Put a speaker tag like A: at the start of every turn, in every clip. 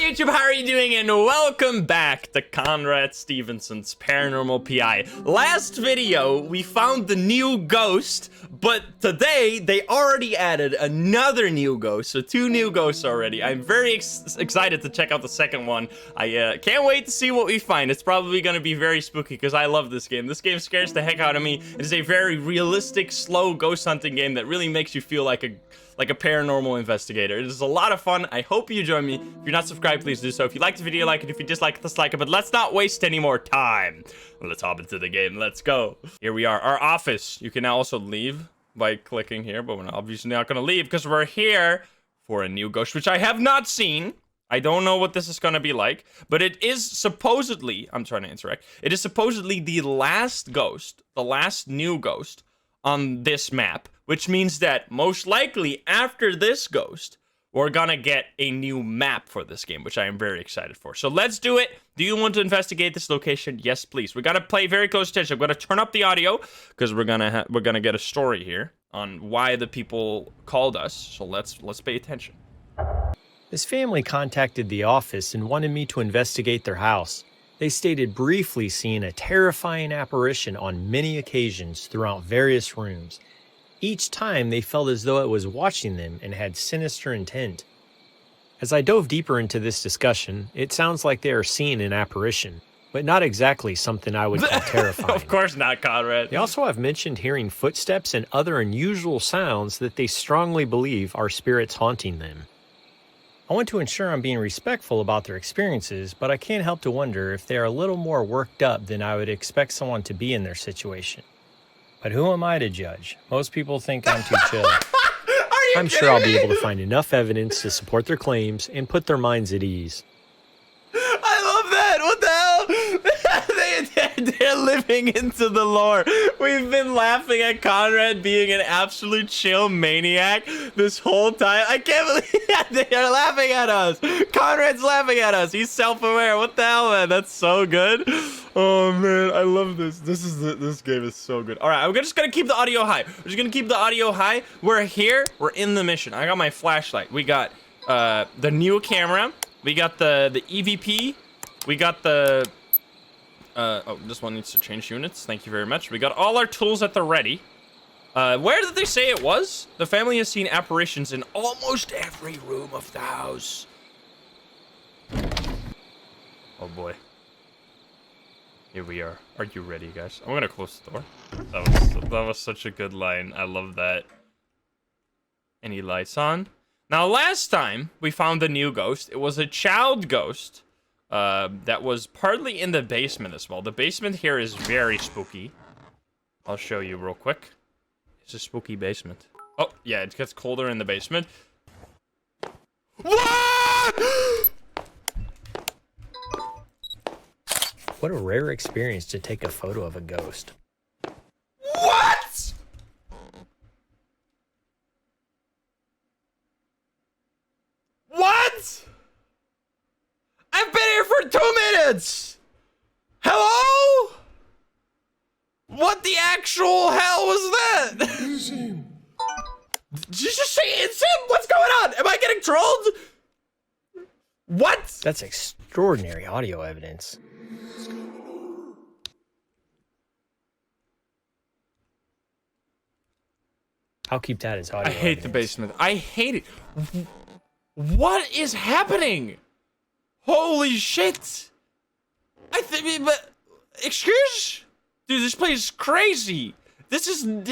A: YouTube, how are you doing? And welcome back to Conrad Stevensons Paranormal P.I. Last video, we found the new ghost, but today they already added another new ghost, so 2 new ghosts already. I'm very excited to check out the second one. I can't wait to see what we find. It's probably going to be very spooky because I love this game. This game scares the heck out of me. It is a very realistic, slow ghost hunting game that really makes you feel like a paranormal investigator. It is a lot of fun. I hope you join me. If you're not subscribed, please do so. If you like the video, like it. If you dislike it, dislike it. But let's not waste any more time. Let's hop into the game. Let's go. Here we are. Our office. You can now also leave by clicking here, but we're obviously not going to leave because we're here for a new ghost, which I have not seen. I don't know what this is going to be like, but it is supposedly, I'm trying to interact, it is supposedly the last ghost, the last new ghost on this map, which means that most likely after this ghost, we're gonna get a new map for this game, which I am very excited for. So let's do it. Do you want to investigate this location? Yes, please. We gotta pay very close attention. I'm gonna turn up the audio because we're gonna get a story here on why the people called us. So let's pay attention.
B: This family contacted the office and wanted me to investigate their house. They stated briefly seeing a terrifying apparition on many occasions throughout various rooms. Each time they felt as though it was watching them and had sinister intent. As I dove deeper into this discussion, it sounds like they are seeing an apparition, but not exactly something I would call terrifying.
A: Of course not, Conrad.
B: They also have mentioned hearing footsteps and other unusual sounds that they strongly believe are spirits haunting them. I want to ensure I'm being respectful about their experiences, but I can't help to wonder if they are a little more worked up than I would expect someone to be in their situation. But who am I to judge? Most people think I'm too chill. I'm sure I'll be able to find enough evidence to support their claims and put their minds at ease.
A: I love that. What the hell? They're living into the lore. We've been laughing at Conrad being an absolute chill maniac this whole time. I can't believe they are laughing at us. Conrad's laughing at us. He's self-aware. What the hell, man? That's so good. Oh man, I love this. This game is so good. All right, we're just gonna keep the audio high. We're just gonna keep the audio high. We're here. We're in the mission. I got my flashlight. We got the new camera. We got the EVP. We got the oh, this one needs to change units. Thank you very much. We got all our tools at the ready. Where did they say it was? The family has seen apparitions in almost every room of the house. Oh boy. Here we are. Are you ready, guys? I'm gonna close the door. That was such a good line. I love that. Any lights on? Now, last time we found a new ghost, it was a child ghost that was partly in the basement as well. The basement here is very spooky. I'll show you real quick. It's a spooky basement. Oh, yeah, it gets colder in the basement. What?
B: What a rare experience to take a photo of a ghost.
A: What? What? I've been here for 2 minutes. Hello? What the actual hell was that?
C: It's him.
A: Did you just say it's him? What's going on? Am I getting trolled? What?
B: That's extraordinary audio evidence. I'll keep that as audio
A: I hate
B: evidence.
A: the basement. I hate it. What is happening? Holy shit. But, excuse? Dude, this place is crazy.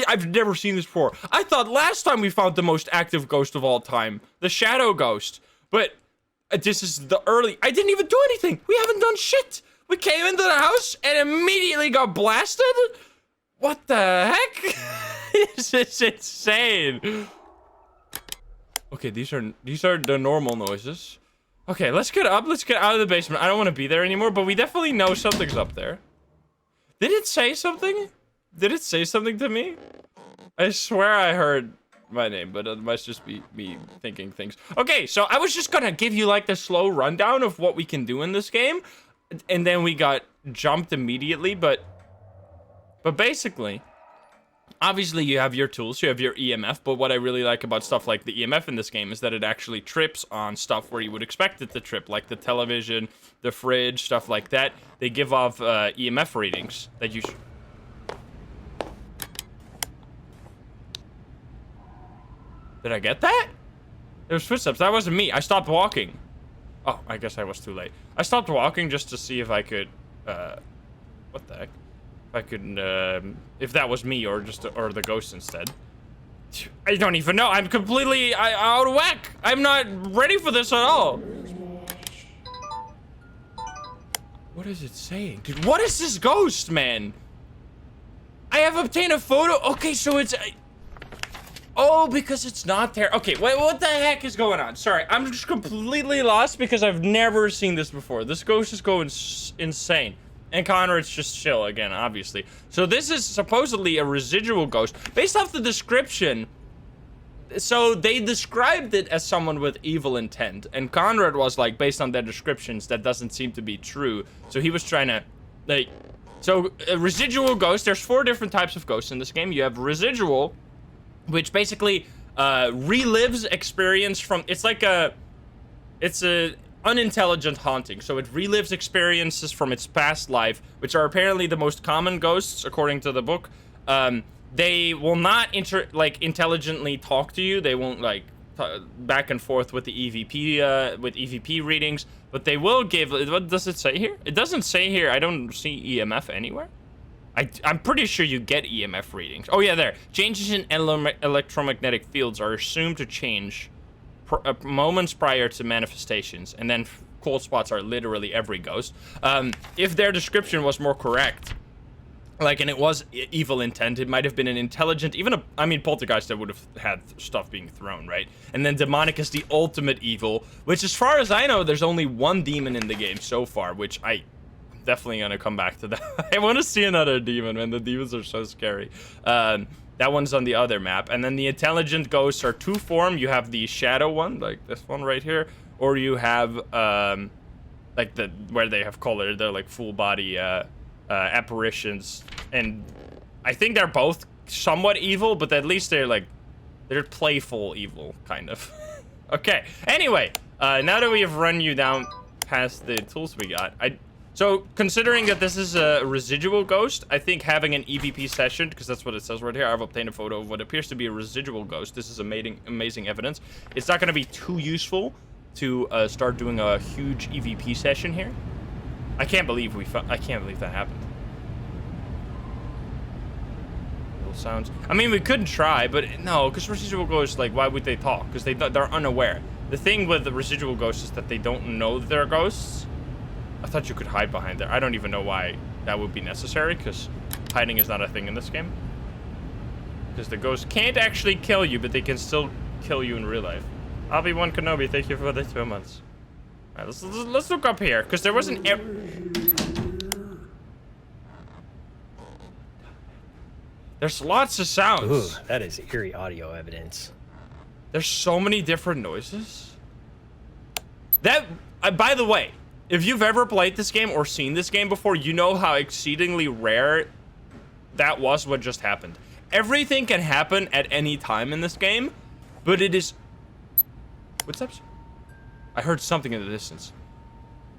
A: I've never seen this before. I thought last time we found the most active ghost of all time, the shadow ghost. But this is the early, I didn't even do anything. We haven't done shit. We came into the house and immediately got blasted. What the heck? This is insane. Okay, these are the normal noises. Okay, let's get up. Let's get out of the basement. I don't want to be there anymore, but we definitely know something's up there. Did it say something? Did it say something to me? I swear I heard my name, but it must just be me thinking things. Okay, so I was just gonna give you like the slow rundown of what we can do in this game, and then we got jumped immediately, but basically, Obviously, you have your tools, you have your EMF, but what I really like about stuff like the EMF in this game is that it actually trips on stuff where you would expect it to trip, like the television, the fridge, stuff like that. They give off EMF readings that you... Did I get that? There was footsteps. That wasn't me. I stopped walking. Oh, I guess I was too late. I stopped walking just to see if I could... what the heck? If I could, if that was me or the ghost instead. I don't even know. I'm completely out of whack. I'm not ready for this at all. What is it saying? Dude, what is this ghost, man? I have obtained a photo. Okay, so it's... Oh, because it's not there. Okay, wait, what the heck is going on? Sorry, I'm just completely lost because I've never seen this before. This ghost is going insane. And Conrad's just chill again, obviously. So this is supposedly a residual ghost. Based off the description, so they described it as someone with evil intent. And Conrad was like, based on their descriptions, that doesn't seem to be true. So he was trying to, like... So, a residual ghost, there's 4 different types of ghosts in this game. You have residual, which basically relives experience from... It's like a... It's a unintelligent haunting. So it relives experiences from its past life, which are apparently the most common ghosts, according to the book. They will not intelligently talk to you. They won't like back and forth with the EVP readings, but they will give... What does it say here? It doesn't say here. I don't see EMF anywhere. I'm pretty sure you get EMF readings. Oh yeah, there. Changes in electromagnetic fields are assumed to change moments prior to manifestations, and then cold spots are literally every ghost. If their description was more correct, like, and it was evil intent, it might have been an intelligent, I mean, poltergeist that would have had stuff being thrown, right? And then demonic is the ultimate evil, which, as far as I know, there's only one demon in the game so far, which I'm definitely gonna come back to that. I want to see another demon, man. The demons are so scary. That one's on the other map. And then the intelligent ghosts are 2 form. You have the shadow one, like this one right here, or you have like where they have color. They're like full body apparitions, and I think they're both somewhat evil, but at least they're playful evil, kind of. Okay. Anyway, now that we have run you down past the tools we got, so, considering that this is a residual ghost, I think having an EVP session, because that's what it says right here, I've obtained a photo of what appears to be a residual ghost. This is amazing evidence. It's not going to be too useful to start doing a huge EVP session here. I can't believe I can't believe that happened. Little sounds. I mean, we couldn't try, but no, because residual ghosts, like, why would they talk? Because they're unaware. The thing with the residual ghosts is that they don't know that they're ghosts. I thought you could hide behind there. I don't even know why that would be necessary, because hiding is not a thing in this game. Because the ghosts can't actually kill you, but they can still kill you in real life. Obi-Wan Kenobi, thank you for the 2 months. All right, let's look up here, because there wasn't... There's lots of sounds.
B: Ooh, that is eerie audio evidence.
A: There's so many different noises. That, by the way, if you've ever played this game or seen this game before, you know how exceedingly rare that was what just happened. Everything can happen at any time in this game, but it is... What's up? I heard something in the distance.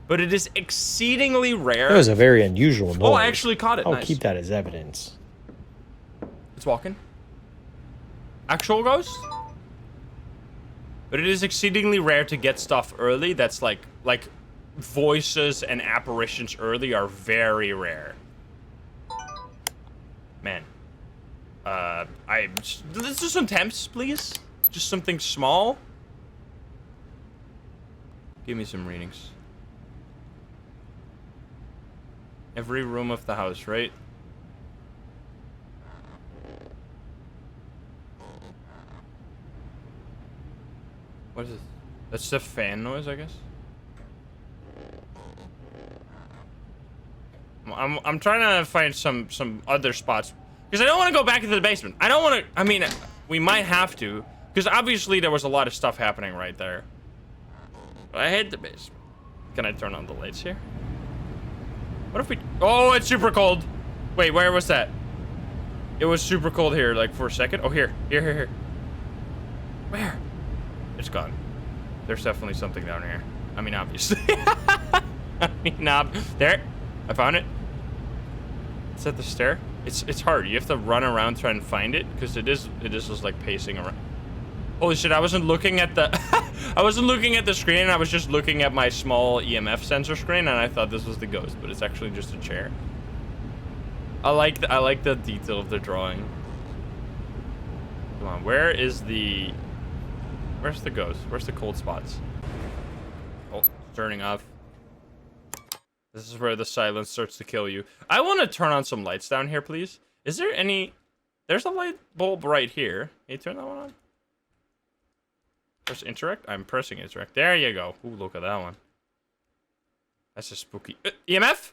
A: But it is exceedingly rare.
B: That was a very unusual noise.
A: Oh, I actually caught it.
B: I'll
A: Nice.
B: keep that as evidence.
A: It's walking. Actual ghost? But it is exceedingly rare to get stuff early that's like voices and apparitions early are very rare. Man. Let's do some temps, please. Just something small. Give me some readings. Every room of the house, right? What is it? That's the fan noise, I guess. I'm trying to find some other spots because I don't want to go back into the basement. I don't want to. I mean, we might have to because obviously there was a lot of stuff happening right there. But I hate the basement. Can I turn on the lights here? What if we? Oh, it's super cold. Wait, where was that? It was super cold here, like, for a second. Oh, here. Here. Where? It's gone. There's definitely something down here. I mean, obviously. There. I found it. It's at the stair. It's hard. You have to run around trying to find it, because it is just, like, pacing around. Holy shit, I wasn't looking at the... I wasn't looking at the screen, I was just looking at my small EMF sensor screen, and I thought this was the ghost, but it's actually just a chair. I like the detail of the drawing. Come on, where's the ghost? Where's the cold spots? Oh, turning off. This is where the silence starts to kill you. I want to turn on some lights down here, please. Is there any... There's a light bulb right here. Can you turn that one on? Press interact? I'm pressing interact. There you go. Ooh, look at that one. That's a spooky... EMF?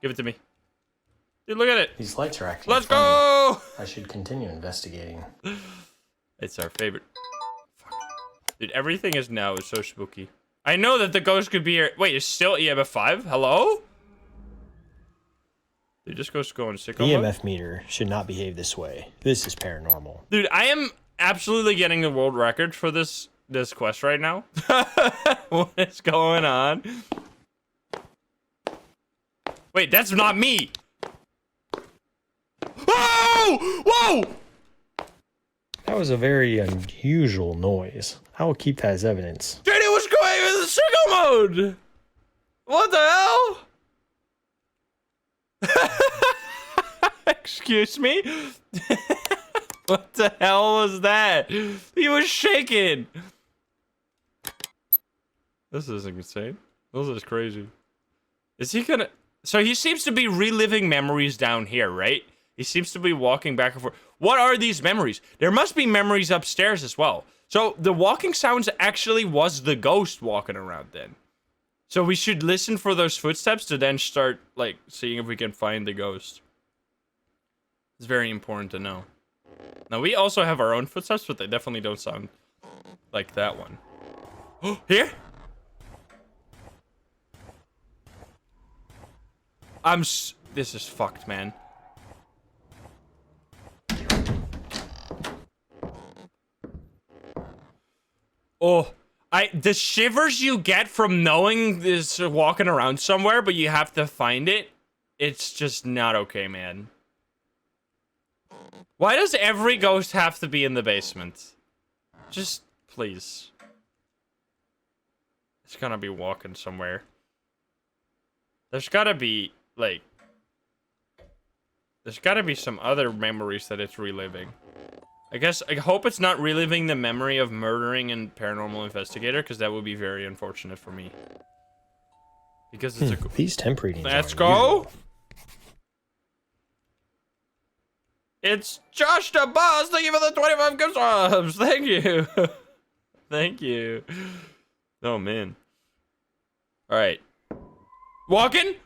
A: Give it to me. Dude, look at it.
B: These lights are actually
A: Let's go!
B: I should continue investigating.
A: It's our favorite. Fuck. Dude, everything is so spooky. I know that the ghost could be here. Wait, it's still EMF 5? Hello? Did this ghost go in sicko mode?
B: EMF meter should not behave this way. This is paranormal.
A: Dude, I am absolutely getting the world record for this quest right now. What is going on? Wait, that's not me. Whoa! Whoa!
B: That was a very unusual noise. I will keep that as evidence.
A: Dude, it was going in the sicko mode! What the hell? Excuse me? What the hell was that? He was shaking! This is insane. This is crazy. Is he gonna... So he seems to be reliving memories down here, right? He seems to be walking back and forth. What are these memories? There must be memories upstairs as well. So the walking sounds actually was the ghost walking around then. So we should listen for those footsteps to then start, like, seeing if we can find the ghost. It's very important to know. Now, we also have our own footsteps, but they definitely don't sound like that one. Oh, here? This is fucked, man. Oh, the shivers you get from knowing this walking around somewhere, but you have to find it. It's just not okay, man. Why does every ghost have to be in the basement? Just, please. It's gonna be walking somewhere. There's gotta be, like... There's gotta be some other memories that it's reliving. I hope it's not reliving the memory of murdering a paranormal investigator, because that would be very unfortunate for me. Because it's a...
B: These temp readings.
A: Let's go! It's Josh the Boss! Thank you for the 25 gift subs! Thank you! Thank you. Oh, man. Alright. Walking?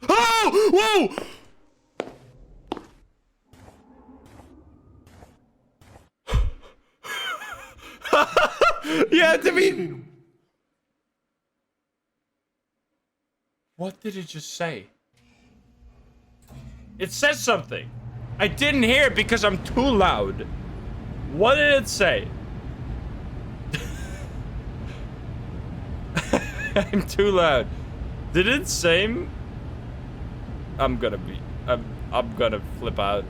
A: Oh! Whoa! You have to be... What did it just say? It says something. I didn't hear it because I'm too loud. What did it say? I'm too loud. Did it say... I'm gonna flip out.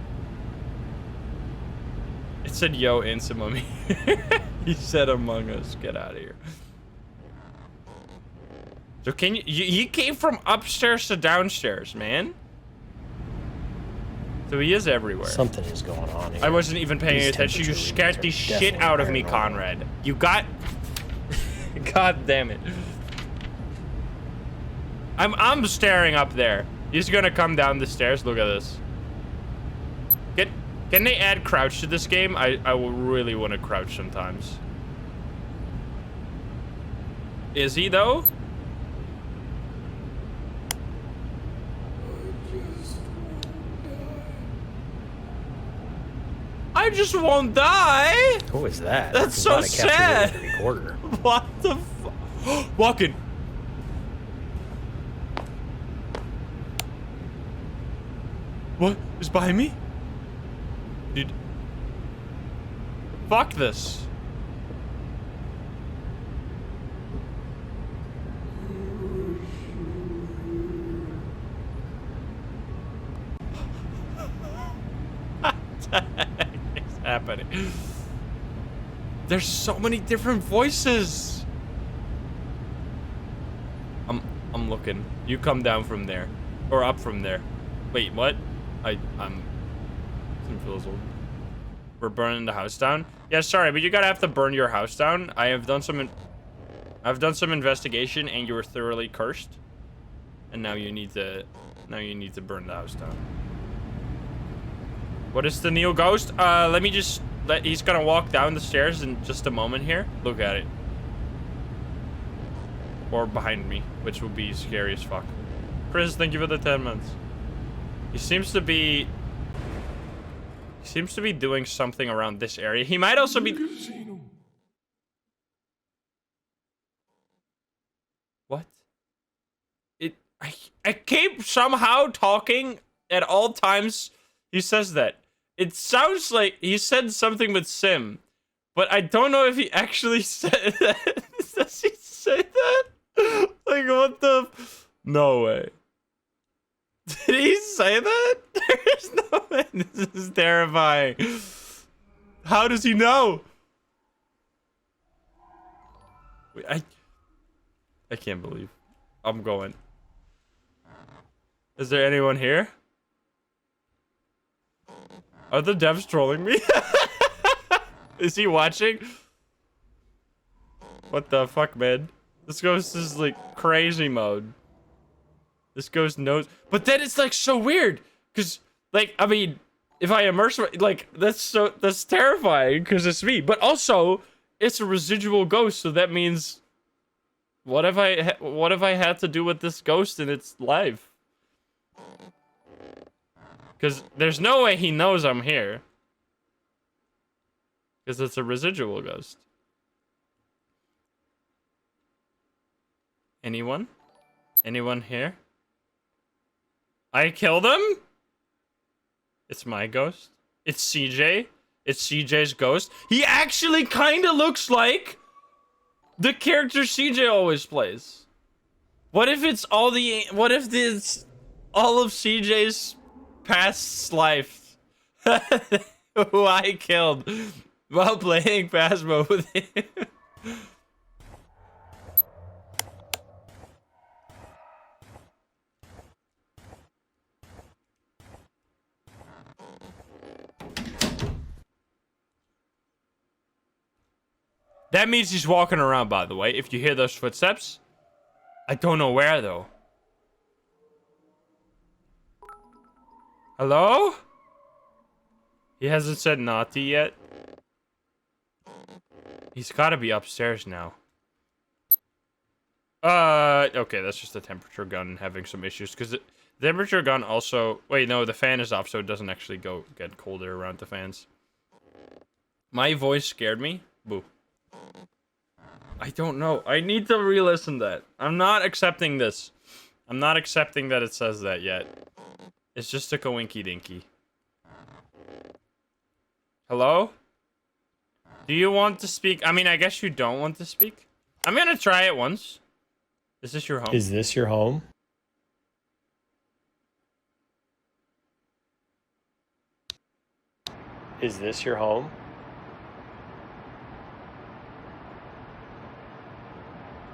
A: It said, yo, instant mummy. He said Among Us. Get out of here. So can you came from upstairs to downstairs, man. So he is everywhere.
B: Something is going on here.
A: I wasn't even paying attention. You scared the shit out of me, Conrad. You got... God damn it. I'm staring up there. He's gonna come down the stairs. Look at this. Can they add crouch to this game? I will really want to crouch sometimes. Is he though? I just won't die.
B: Who is that?
A: That's so sad.
B: Recorder.
A: What the fuck? Walking. He's behind me? Dude. Fuck this. What the heck is happening? There's so many different voices. I'm looking. You come down from there. Or up from there. Wait, what? I'm confused. We're burning the house down? Yeah, sorry, but you gotta have to burn your house down. I've done some investigation and you were thoroughly cursed. And now you need to burn the house down. What is the Neo Ghost? He's gonna walk down the stairs in just a moment here. Look at it. Or behind me, which would be scary as fuck. Chris, thank you for the 10 months. He seems to be doing something around this area. He might also be... What? I keep somehow talking at all times. He says that. It sounds like he said something with Sim, but I don't know if he actually said that. Does he say that? Like, what the... No way. Did he say that? There's no way. This is terrifying. How does he know? Wait, I can't believe. I'm going. Is there anyone here? Are the devs trolling me? Is he watching? What the fuck, man? This ghost is like crazy mode. This ghost knows, but then it's like so weird, cause like I mean, if I immerse like that's terrifying, cause it's me. But also, it's a residual ghost, so that means, what if I had to do with this ghost in its life? Cause there's no way he knows I'm here, cause it's a residual ghost. Anyone? Anyone here? I killed him? It's my ghost? It's CJ? It's CJ's ghost? He actually kind of looks like the character CJ always plays. What if it's all of CJ's past life who I killed while playing Phasmo with him? That means he's walking around, by the way, if you hear those footsteps. I don't know where, though. Hello? He hasn't said naughty yet. He's gotta be upstairs now. Okay, that's just the temperature gun having some issues, because the temperature gun also... Wait, no, the fan is off, so it doesn't actually get colder around the fans. My voice scared me? Boo. I don't know. I need to re-listen that. I'm not accepting this. I'm not accepting that it says that yet. It's just a coinky dinky. Hello? Do you want to speak? I mean, I guess you don't want to speak. I'm gonna try it once. Is this your home?
B: Is this your home? Is this your home?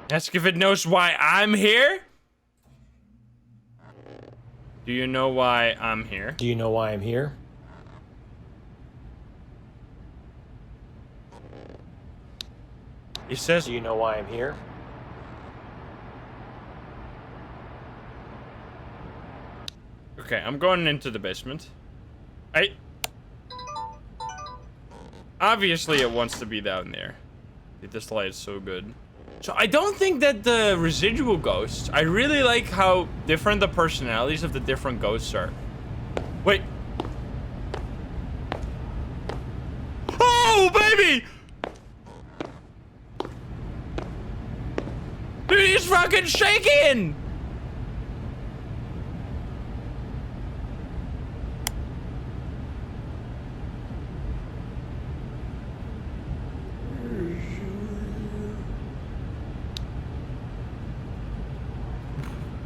A: Ask if it knows why I'm here? Do you know why I'm here?
B: Do you know why I'm here?
A: He says...
B: Do you know why I'm here?
A: Okay, I'm going into the basement. Obviously it wants to be down there. Dude, this light is so good. So I don't think that the residual ghosts... I really like how different the personalities of the different ghosts are. Wait. Oh, baby! Dude, he's fucking shaking!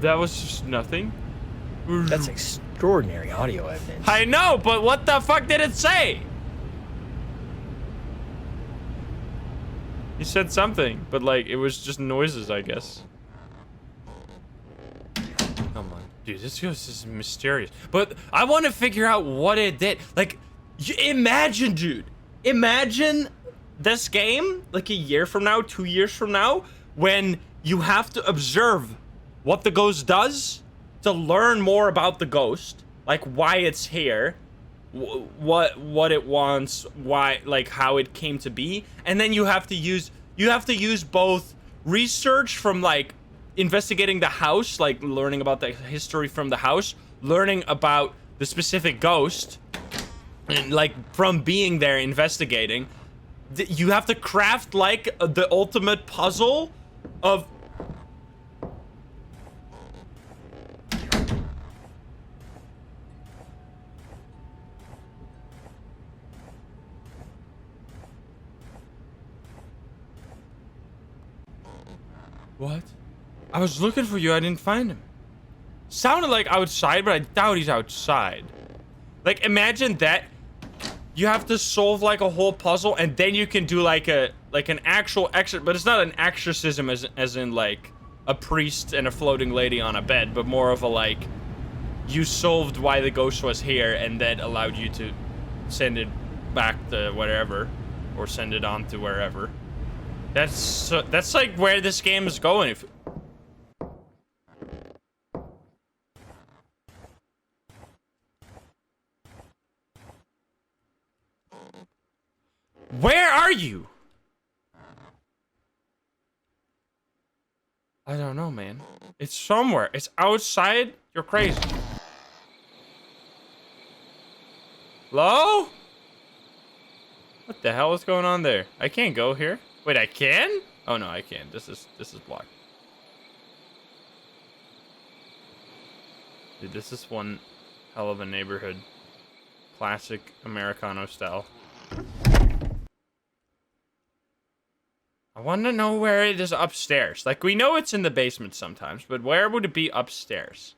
A: That was just nothing.
B: That's extraordinary audio evidence.
A: I know, but what the fuck did it say? He said something, but like it was just noises, I guess. Come on, dude, this ghost is mysterious. But I want to figure out what it did. Like, imagine, dude. Imagine this game like a year from now, 2 years from now, when you have to observe what the ghost does to learn more about the ghost, like why it's here, what it wants, why, like how it came to be, and then you have to use both research from like investigating the house, like learning about the history from the house, learning about the specific ghost, and like from being there investigating, you have to craft like the ultimate puzzle of what? I was looking for you, I didn't find him. Sounded like outside, but I doubt he's outside. Like, imagine that you have to solve like a whole puzzle, and then you can do like an actual exorcism, but it's not an exorcism as in like a priest and a floating lady on a bed, but more of a like, you solved why the ghost was here, and that allowed you to send it back to wherever, or send it on to wherever. That's like where this game is going. Where are you? I don't know, man. It's somewhere. It's outside. You're crazy. Hello? What the hell is going on there? I can't go here. Wait, I can? Oh no, I can't. This is blocked. Dude, this is one hell of a neighborhood. Classic Americano style. I want to know where it is upstairs. Like, we know it's in the basement sometimes, but where would it be upstairs?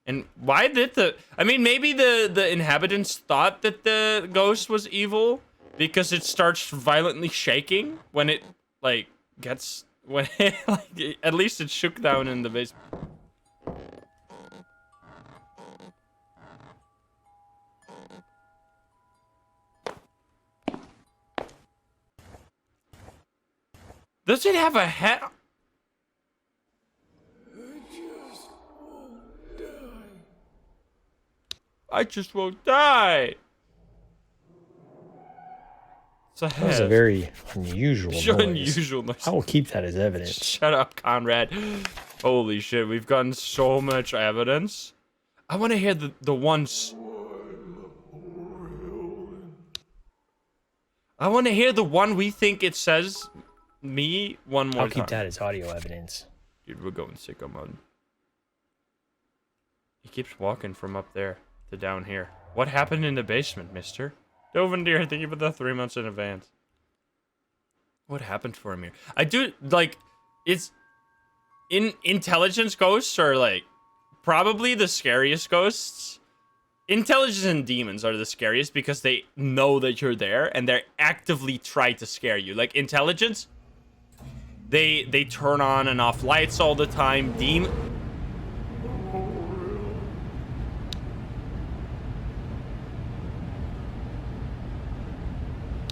A: And why did I mean, maybe the inhabitants thought that the ghost was evil because it starts violently shaking when it, like, gets, when it, like, at least it shook down in the basement. Does it have a head? I just won't die. It's a head.
B: That was a very unusual noise.
A: Unusual noise.
B: I will keep that as evidence.
A: Shut up, Conrad. Holy shit, we've gotten so much evidence. I want to hear the ones. I want to hear the one we think it says me one more
B: I'll
A: time.
B: keep that as audio evidence.
A: Dude, we're going sicko mode. He keeps walking from up there to down here. What happened in the basement, mister? Dovendeer, thank you for the 3 months in advance. What happened for him here? I do, like, it's... Intelligence ghosts are, like, probably the scariest ghosts. Intelligence and demons are the scariest because they know that you're there and they actively try to scare you. Like, intelligence... They turn on and off lights all the time.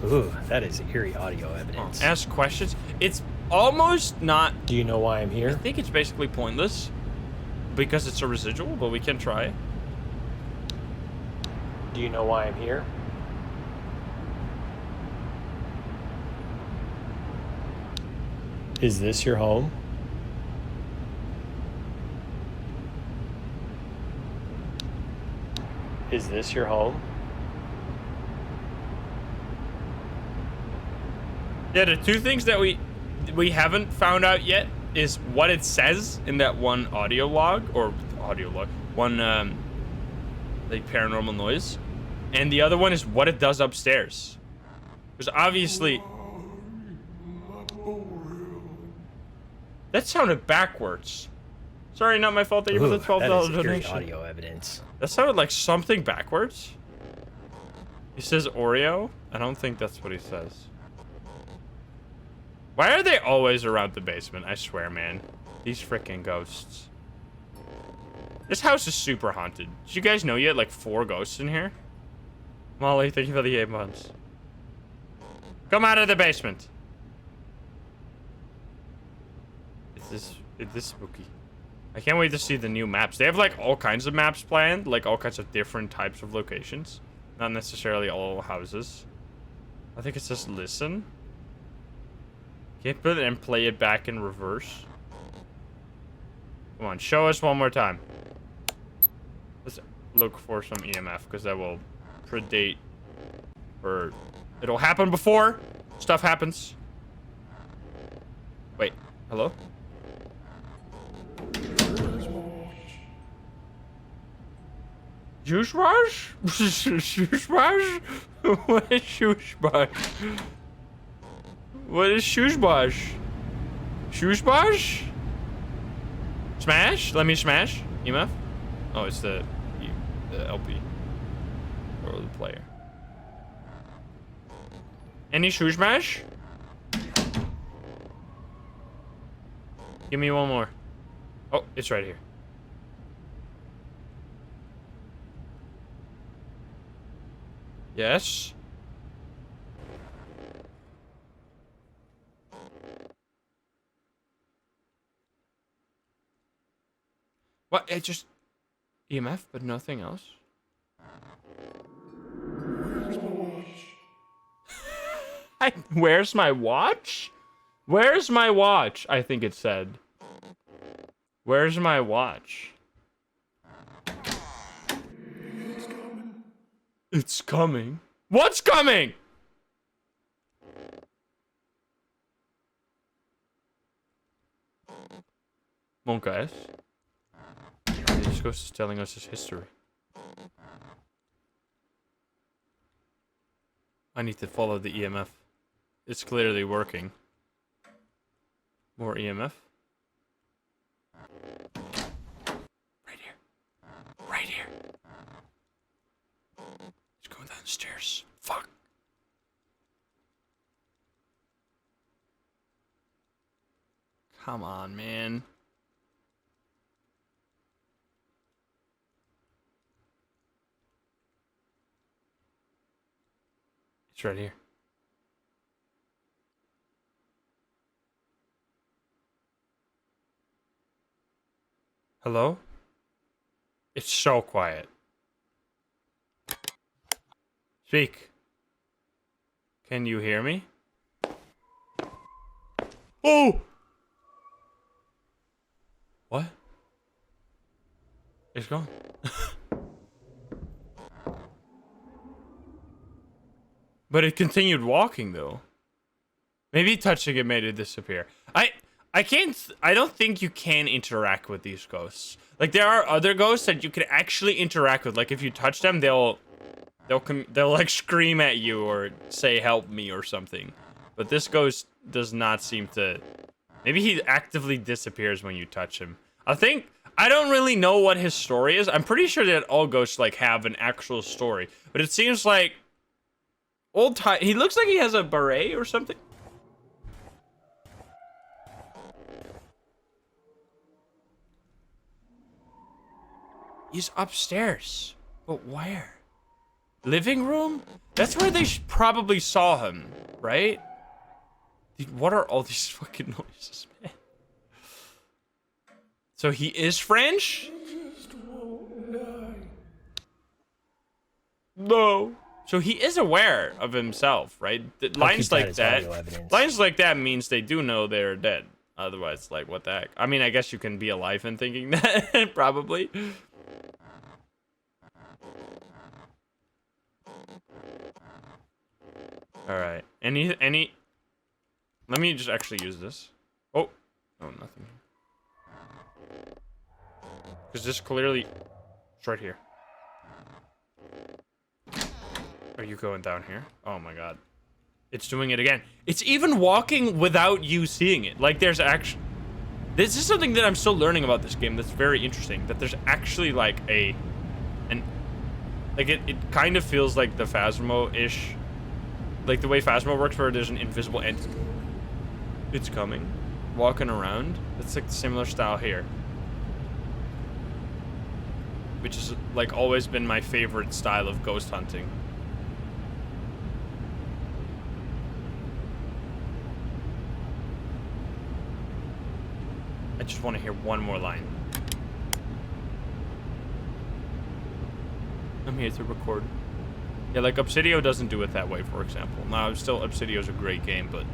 B: Ooh, that is eerie audio evidence.
A: Ask questions. It's almost not...
B: Do you know why I'm here?
A: I think it's basically pointless because it's a residual, but we can try.
B: Do you know why I'm here? Is this your home? Is this your home?
A: Yeah, the two things that we haven't found out yet is what it says in that one audio log, one like paranormal noise, and the other one is what it does upstairs. Because obviously that sounded backwards. Sorry, not my fault. Thank you for the $12
B: that is eerie
A: donation.
B: audio evidence.
A: That sounded like something backwards. He says Oreo? I don't think that's what he says. Why are they always around the basement? I swear, man. These freaking ghosts. This house is super haunted. Did you guys know you had like 4 ghosts in here? Molly, thank you for the 8 months. Come out of the basement. Is this spooky? I can't wait to see the new maps. They have like all kinds of maps planned, like all kinds of different types of locations. Not necessarily all houses. I think it says listen. Can't put it and play it back in reverse. Come on, show us one more time. Let's look for some EMF because that will predate, or it'll happen before stuff happens. Wait, hello? Juice rush? Juice rush? What is shoes rush? What is shoes wash? Shoes wash? Smash? Let me smash. EMF? Oh, it's the LP. Or the player. Any shoes smash? Give me one more. Oh, it's right here. Yes. What? It just EMF, but nothing else. Where's my watch? Where's my watch? I think it said. Where's my watch? It's coming. What's coming? Come on, guys. This ghost is telling us his history. I need to follow the EMF. It's clearly working. More EMF. Right here. Right here. He's going down the stairs. Fuck. Come on, man. It's right here. Hello? It's so quiet. Speak. Can you hear me? Oh! What? It's gone. But it continued walking though. Maybe touching it made it disappear. I don't think you can interact with these ghosts. Like there are other ghosts that you can actually interact with. Like if you touch them, they'll like scream at you or say help me or something. But this ghost does not seem to. Maybe he actively disappears when you touch him. I don't really know what his story is. I'm pretty sure that all ghosts like have an actual story, but it seems like old time. He looks like he has a beret or something. He's upstairs, but where? Living room? That's where they probably saw him, right? Dude, what are all these fucking noises, man? So he is French? No. So he is aware of himself, right? Lines like that means they do know they're dead. Otherwise, like, what the heck? I mean, I guess you can be alive and thinking that, probably. All right. Any? Let me just actually use this. Oh, nothing. Because this clearly, it's right here. Are you going down here? Oh my god. It's doing it again. It's even walking without you seeing it. Like there's actually. This is something that I'm still learning about this game that's very interesting, that there's actually like it kind of feels like the Phasmo-ish, like the way Phasmo works, where there's an invisible entity. It's coming, walking around. It's like the similar style here, which is like always been my favorite style of ghost hunting. I just want to hear one more line. I'm here to record. Yeah, like Obsidio doesn't do it that way, for example. Now, still, Obsidio's a great game, but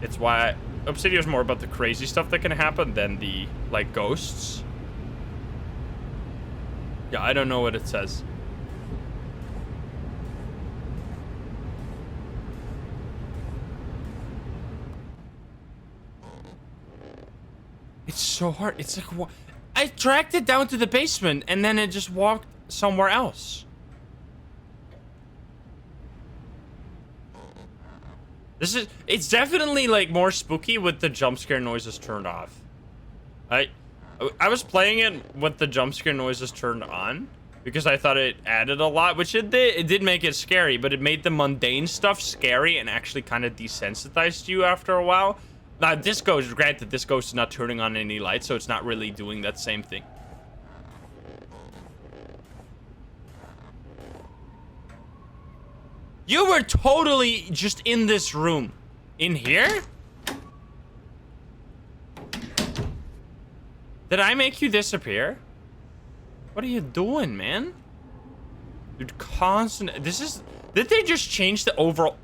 A: it's why Obsidio's more about the crazy stuff that can happen than the, like, ghosts. Yeah, I don't know what it says. It's so hard. It's like, I tracked it down to the basement, and then it just walked somewhere else. It's definitely, like, more spooky with the jump scare noises turned off. I was playing it with the jump scare noises turned on, because I thought it added a lot, which it did. It did make it scary, but it made the mundane stuff scary and actually kind of desensitized you after a while. Now, granted, this ghost is not turning on any lights, so it's not really doing that same thing. You were totally just in this room. In here? Did I make you disappear? What are you doing, man? Dude, constant... Did they just change the overall...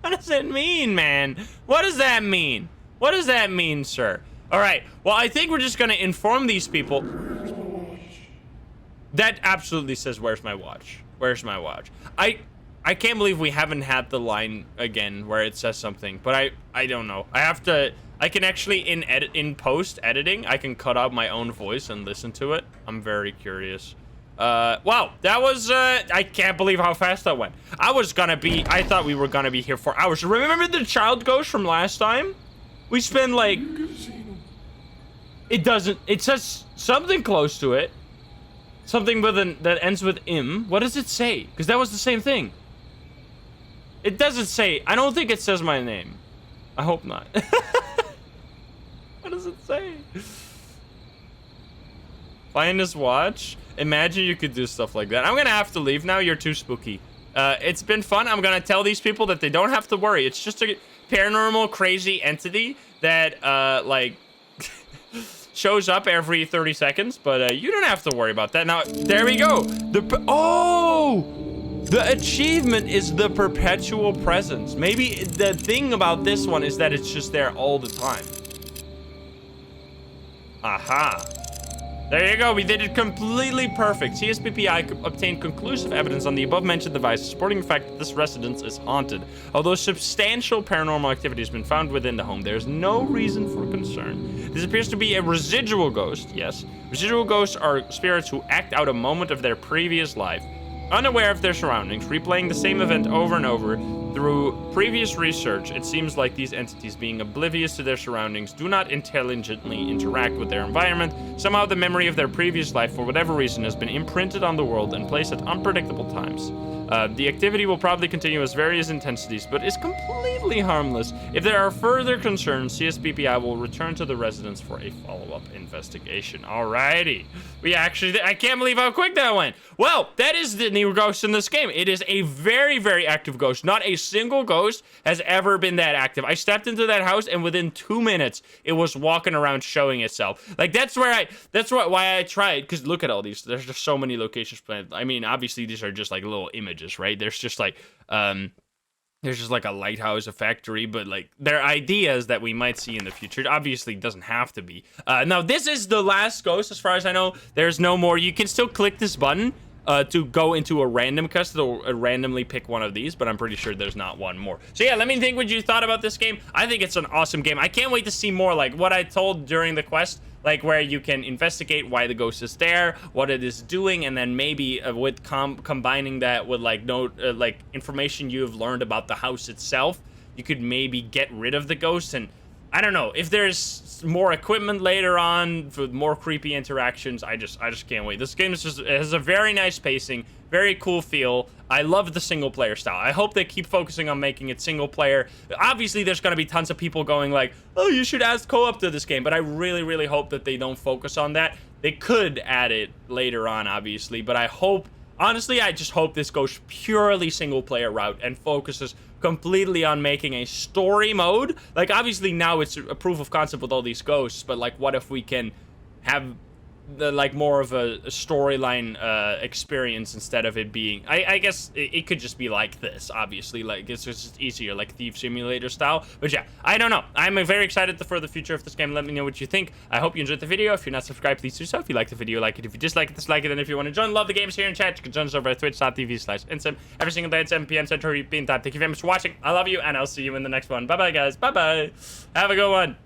A: What does that mean, man? What does that mean? What does that mean, sir? All right. Well, I think we're just going to inform these people. That absolutely says, "Where's my watch? Where's my watch?" I can't believe we haven't had the line again where it says something, but I don't know. I can actually in post editing, I can cut out my own voice and listen to it. I'm very curious. Wow, that was, I can't believe how fast that went. I thought we were gonna be here for hours. Remember the child ghost from last time? We spent like, it says something close to it. Something that ends with "im." What does it say? Because that was the same thing. It doesn't say, I don't think it says my name. I hope not. What does it say? Find his watch. Imagine you could do stuff like that. I'm gonna have to leave now. You're too spooky. It's been fun. I'm gonna tell these people that they don't have to worry. It's just a paranormal, crazy entity that, like, shows up every 30 seconds, but you don't have to worry about that. Now, there we go. The achievement is the perpetual presence. Maybe the thing about this one is that it's just there all the time. Aha. There you go, we did it completely perfect. CSPPI obtained conclusive evidence on the above-mentioned device supporting the fact that this residence is haunted. Although substantial paranormal activity has been found within the home, there is no reason for concern. This appears to be a residual ghost, yes. Residual ghosts are spirits who act out a moment of their previous life, unaware of their surroundings, replaying the same event over and over. Through previous research, it seems like these entities, being oblivious to their surroundings, do not intelligently interact with their environment. Somehow the memory of their previous life, for whatever reason, has been imprinted on the world and placed at unpredictable times. The activity will probably continue as various intensities, but is completely harmless. If there are further concerns, CSPPI will return to the residence for a follow-up investigation. Alrighty. I can't believe how quick that went. Well, that is the new ghost in this game. It is a very, very active ghost. Not a single ghost has ever been that active. I stepped into that house, and within 2 minutes, it was walking around showing itself. Like, why I tried, because look at all these. There's just so many locations planned. I mean, obviously, these are just like little images, right? There's just like a lighthouse, a factory, but like they're ideas that we might see in the future. It obviously doesn't have to be. Now this is the last ghost as far as I know. There's no more. You can still click this button to go into a random quest. They'll randomly pick one of these, but I'm pretty sure there's not one more. So yeah, let me think what you thought about this game. I think it's an awesome game. I can't wait to see more, like what I told during the quest, like where you can investigate why the ghost is there, what it is doing, and then maybe with combining that with like like information you've learned about the house itself, you could maybe get rid of the ghost. And I don't know if there's more equipment later on for more creepy interactions. I just can't wait. This game is just, it has a very nice pacing, very cool feel. I love the single player style. I hope they keep focusing on making it single player. Obviously, there's gonna be tons of people going like, "Oh, you should add co-op to this game," but I really hope that they don't focus on that. They could add it later on, obviously, but I hope. Honestly, I just hope this goes purely single player route and focuses completely on making a story mode. Like, obviously now it's a proof of concept with all these ghosts, but like, what if we can have the like more of a storyline experience instead of it being, I guess it could just be like this, obviously, like it's just easier, like Thief Simulator style. But yeah, I don't know, I'm very excited for the future of this game. Let me know what you think. I hope you enjoyed the video. If you're not subscribed, please do so. If you like the video, like it. If you dislike it, dislike it. And if you want to join Love the Games here in chat, you can join us over at twitch.tv/insym every single day at 7 p.m. Central European time. Thank you very much for watching. I love you, and I'll see you in the next one. Bye bye, guys. Bye bye. Have a good one.